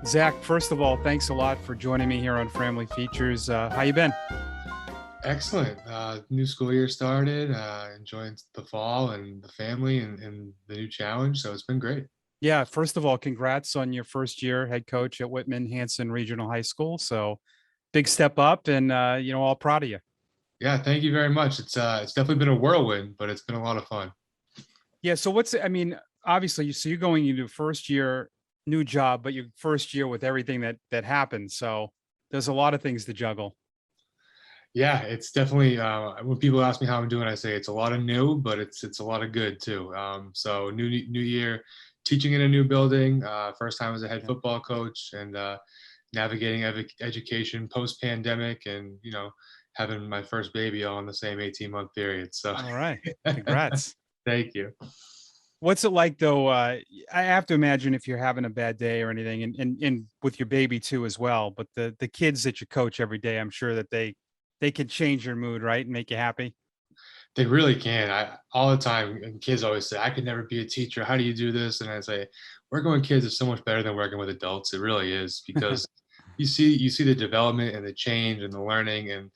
Zach, first of all, thanks a lot for joining me here on fRAMily Features. How you been? Excellent. New school year started, enjoying the fall and the family and the new challenge. So it's been great. Yeah, first of all, congrats on your first year head coach at Whitman Hanson Regional High School. So big step up and all proud of you. Yeah, thank you very much. It's definitely been a whirlwind, but it's been a lot of fun. Yeah, so obviously you're going into first year new job, but your first year with everything that happened. So there's a lot of things to juggle. Yeah, it's definitely when people ask me how I'm doing, I say it's a lot of new, but it's a lot of good too. So new year, teaching in a new building, first time as a head Yeah. football coach, and navigating education post pandemic, and having my first baby all in the same 18-month period. So All right. Congrats. thank you. What's it like though? I have to imagine if you're having a bad day or anything, and with your baby too as well. But the kids that you coach every day, I'm sure that they can change your mood, right, and make you happy. They really can. I all the time, and kids always say, "I could never be a teacher. How do you do this?" And I say, "Working with kids is so much better than working with adults. It really is because you see the development and the change and the learning and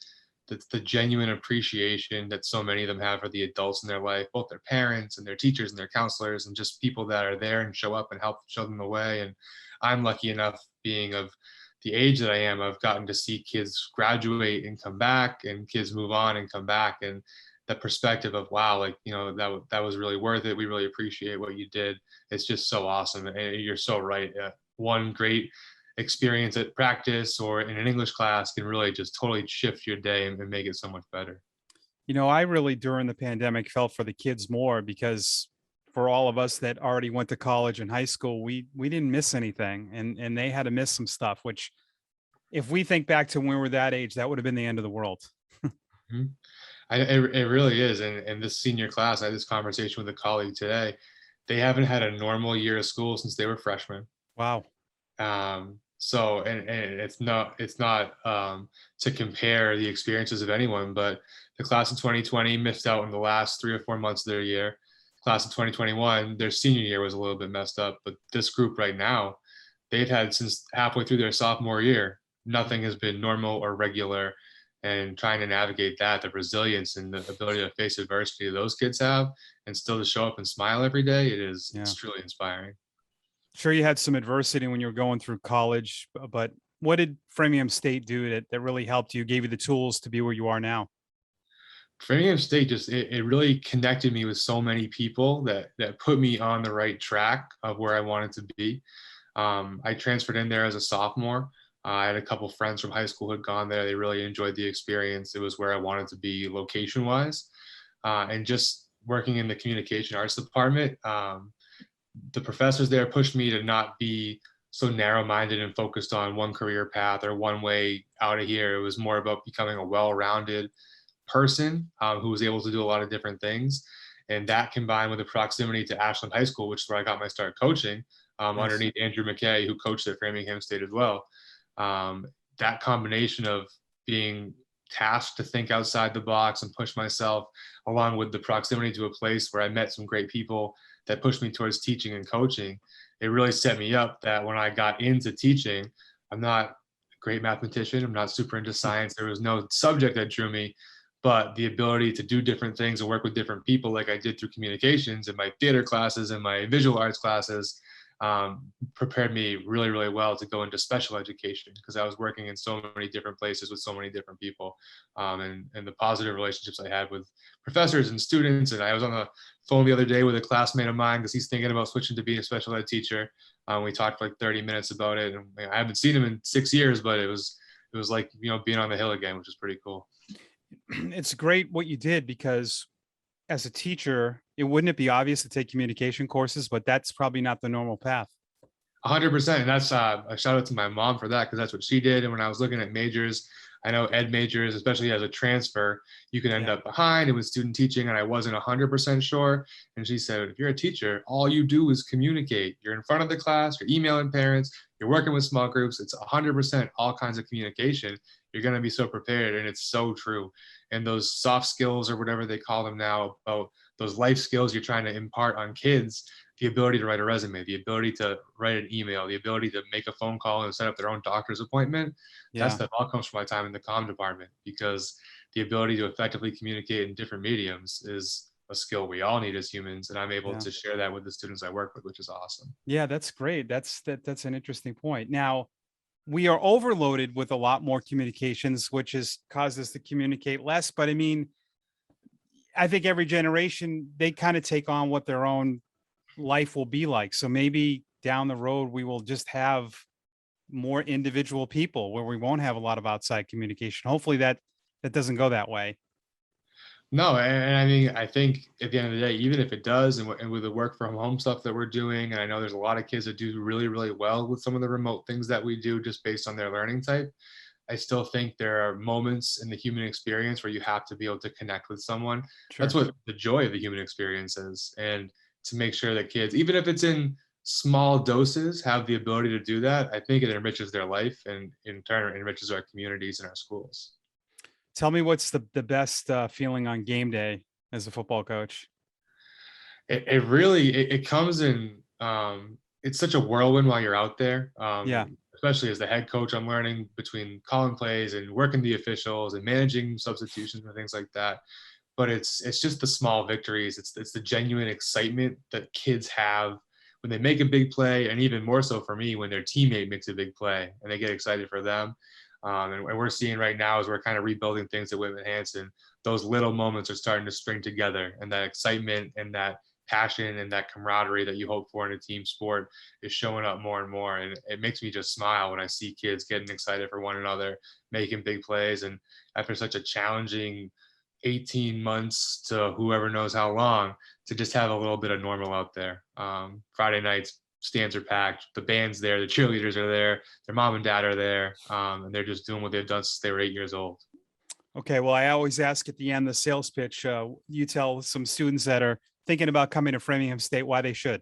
the genuine appreciation that so many of them have for the adults in their life, both their parents and their teachers and their counselors and just people that are there and show up and help show them the way." And I'm lucky enough, being of the age that I am, I've gotten to see kids graduate and come back, and kids move on and come back, and the perspective of, wow, like, that was really worth it. We really appreciate what you did. It's just so awesome. And you're so right. One great experience at practice or in an English class can really just totally shift your day and make it so much better. I really during the pandemic felt for the kids more because for all of us that already went to college and high school, we didn't miss anything, and they had to miss some stuff. Which, if we think back to when we were that age, that would have been the end of the world. Mhm. It really is. And this senior class, I had this conversation with a colleague today. They haven't had a normal year of school since they were freshmen. Wow. So and it's not to compare the experiences of anyone, but the class of 2020 missed out in the last 3 or 4 months of their year. Class of 2021, their senior year was a little bit messed up, but this group right now, they've had since halfway through their sophomore year, nothing has been normal or regular. And trying to navigate that, the resilience and the ability to face adversity those kids have, and still to show up and smile every day, it's Yeah. truly inspiring. Sure, you had some adversity when you were going through college, but what did Framingham State do that really helped you, gave you the tools to be where you are now? Framingham State just it really connected me with so many people that put me on the right track of where I wanted to be. I transferred in there as a sophomore. I had a couple friends from high school who had gone there. They really enjoyed the experience. It was where I wanted to be location wise, and just working in the communication arts department. The professors there pushed me to not be so narrow minded and focused on one career path or one way out of here. It was more about becoming a well rounded person who was able to do a lot of different things. And that combined with the proximity to Ashland High School, which is where I got my start coaching, Nice. underneath Andrew McKay, who coached at Framingham State as well. Um, that combination of being tasked to think outside the box and push myself, along with the proximity to a place where I met some great people that pushed me towards teaching and coaching, it really set me up that when I got into teaching, I'm not a great mathematician. I'm not super into science. There was no subject that drew me, but the ability to do different things and work with different people like I did through communications and my theater classes and my visual arts classes, prepared me really, really well to go into special education because I was working in so many different places with so many different people, and the positive relationships I had with professors and students. And I was on the phone the other day with a classmate of mine because he's thinking about switching to being a special ed teacher. We talked for like 30 minutes about it, and I haven't seen him in 6 years, but it was like being on the hill again, which is pretty cool. It's great what you did because as a teacher, wouldn't it be obvious to take communication courses, but that's probably not the normal path. 100%. And that's a shout out to my mom for that because that's what she did. And when I was looking at majors, I know ed majors, especially as a transfer, you can end Yeah. up behind. It was student teaching, and I wasn't 100% sure. And she said, if you're a teacher, all you do is communicate. You're in front of the class, you're emailing parents, you're working with small groups. It's 100% all kinds of communication. You're going to be so prepared. And it's so true. And those soft skills, or whatever they call them now, about those life skills you're trying to impart on kids, the ability to write a resume, the ability to write an email, the ability to make a phone call and set up their own doctor's appointment. That Yeah. stuff all comes from my time in the comm department, because the ability to effectively communicate in different mediums is a skill we all need as humans. And I'm able Yeah. to share that with the students I work with, which is awesome. Yeah, that's great. That's an interesting point. Now, we are overloaded with a lot more communications, which has caused us to communicate less. But I mean, I think every generation, they kind of take on what their own life will be like. So maybe down the road, we will just have more individual people where we won't have a lot of outside communication. Hopefully that doesn't go that way. No, and I mean, I think at the end of the day, even if it does, and with the work from home stuff that we're doing, and I know there's a lot of kids that do really, really well with some of the remote things that we do just based on their learning type. I still think there are moments in the human experience where you have to be able to connect with someone. That's Sure. what the joy of the human experience is. And to make sure that kids, even if it's in small doses, have the ability to do that, I think it enriches their life and in turn enriches our communities and our schools. Tell me what's the best feeling on game day as a football coach? It really it comes in it's such a whirlwind while you're out there. Yeah. Especially as the head coach, I'm learning between calling plays and working the officials and managing substitutions and things like that. But it's just the small victories. It's the genuine excitement that kids have when they make a big play, and even more so for me when their teammate makes a big play and they get excited for them. And we're seeing right now as we're kind of rebuilding things at Whitman Hanson, those little moments are starting to string together, and that excitement and that passion and that camaraderie that you hope for in a team sport is showing up more and more. And it makes me just smile when I see kids getting excited for one another, making big plays. And after such a challenging 18 months to whoever knows how long, to just have a little bit of normal out there. Friday nights, stands are packed, the band's there, the cheerleaders are there, their mom and dad are there, and they're just doing what they've done since they were 8 years old. Okay. Well, I always ask at the end the sales pitch. You tell some students that are thinking about coming to Framingham State why they should.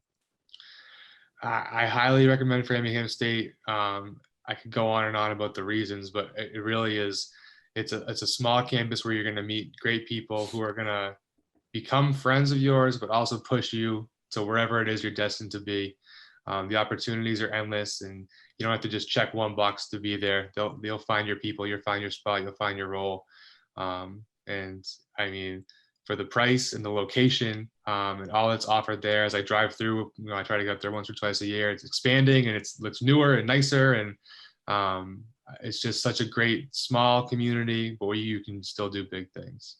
I highly recommend Framingham State. I could go on and on about the reasons, but it really is. It's a small campus where you're going to meet great people who are going to become friends of yours, but also push you to wherever it is you're destined to be. The opportunities are endless, and you don't have to just check one box to be there. They'll find your people, you'll find your spot, you'll find your role. And I mean, for the price and the location and all that's offered there, as I drive through, I try to get up there once or twice a year. It's expanding and it looks newer and nicer, and it's just such a great small community, but where you can still do big things.